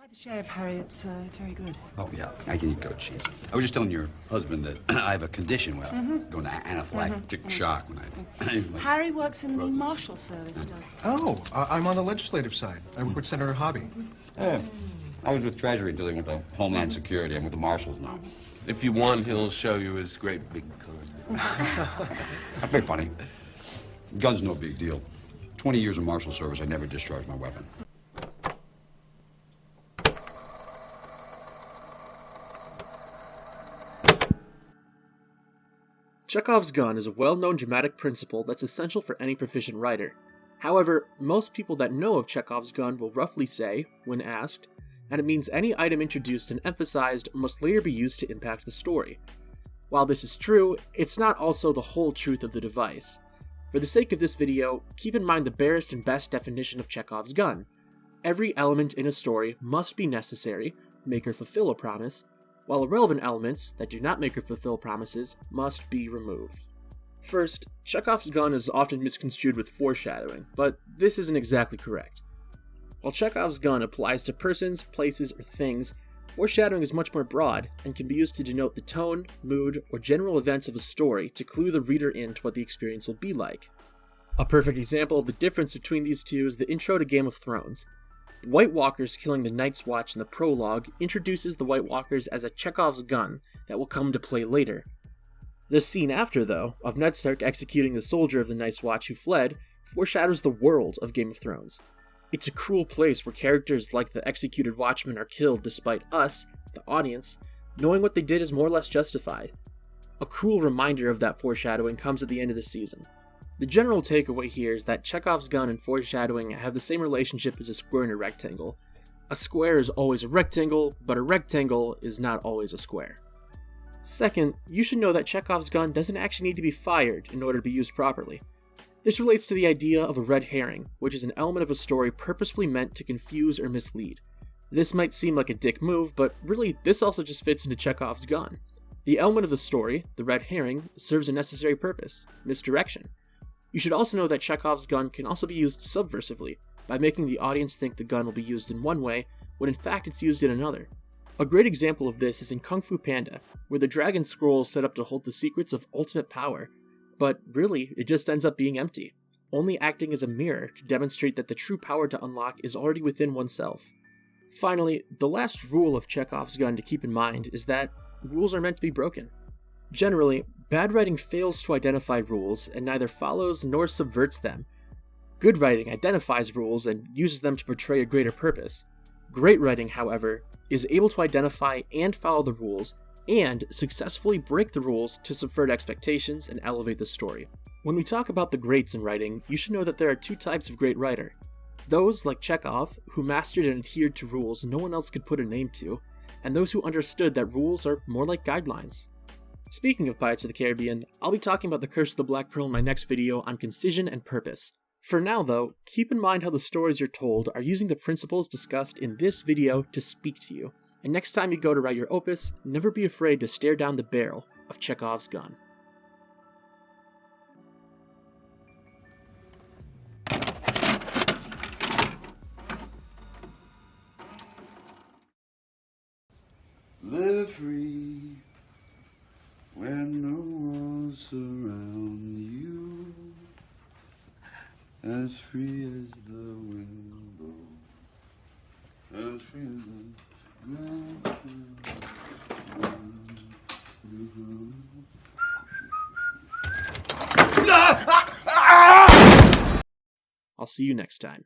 Try the shave, Harry. It's very good. Oh, yeah, I can eat goat cheese. I was just telling your husband that I have a condition where I'm going to anaphylactic shock when I... Harry works in the Marshal Service, does he? Oh, I'm on the legislative side. I work with Senator Hobby. Yeah, I was with Treasury dealing with the Homeland Security. I'm with the Marshals now. If you want, he'll show you his great big gun. That's very funny. Gun's no big deal. 20 years in Marshal Service, I never discharged my weapon. Chekhov's gun is a well-known dramatic principle that's essential for any proficient writer. However, most people that know of Chekhov's gun will roughly say, when asked, that it means any item introduced and emphasized must later be used to impact the story. While this is true, it's not also the whole truth of the device. For the sake of this video, keep in mind the barest and best definition of Chekhov's gun. Every element in a story must be necessary, make or fulfill a promise, while irrelevant elements that do not make or fulfill promises must be removed. First, Chekhov's gun is often misconstrued with foreshadowing, but this isn't exactly correct. While Chekhov's gun applies to persons, places, or things, foreshadowing is much more broad and can be used to denote the tone, mood, or general events of a story to clue the reader into what the experience will be like. A perfect example of the difference between these two is the intro to Game of Thrones. The White Walkers killing the Night's Watch in the prologue introduces the White Walkers as a Chekhov's gun that will come to play later. The scene after, though, of Ned Stark executing the soldier of the Night's Watch who fled, foreshadows the world of Game of Thrones. It's a cruel place where characters like the executed Watchmen are killed despite us, the audience, knowing what they did is more or less justified. A cruel reminder of that foreshadowing comes at the end of the season. The general takeaway here is that Chekhov's gun and foreshadowing have the same relationship as a square and a rectangle. A square is always a rectangle, but a rectangle is not always a square. Second, you should know that Chekhov's gun doesn't actually need to be fired in order to be used properly. This relates to the idea of a red herring, which is an element of a story purposefully meant to confuse or mislead. This might seem like a dick move, but really this also just fits into Chekhov's gun. The element of the story, the red herring, serves a necessary purpose: misdirection. You should also know that Chekhov's gun can also be used subversively, by making the audience think the gun will be used in one way, when in fact it's used in another. A great example of this is in Kung Fu Panda, where the dragon scroll is set up to hold the secrets of ultimate power, but really, it just ends up being empty, only acting as a mirror to demonstrate that the true power to unlock is already within oneself. Finally, the last rule of Chekhov's gun to keep in mind is that rules are meant to be broken. Generally, bad writing fails to identify rules and neither follows nor subverts them. Good writing identifies rules and uses them to portray a greater purpose. Great writing, however, is able to identify and follow the rules and successfully break the rules to subvert expectations and elevate the story. When we talk about the greats in writing, you should know that there are two types of great writer. Those, like Chekhov, who mastered and adhered to rules no one else could put a name to, and those who understood that rules are more like guidelines. Speaking of Pirates of the Caribbean, I'll be talking about the Curse of the Black Pearl in my next video on concision and purpose. For now though, keep in mind how the stories you're told are using the principles discussed in this video to speak to you, and next time you go to write your opus, never be afraid to stare down the barrel of Chekhov's gun. Live free when no walls surround you, as free as the wind blows, as free as the I'll see you next time.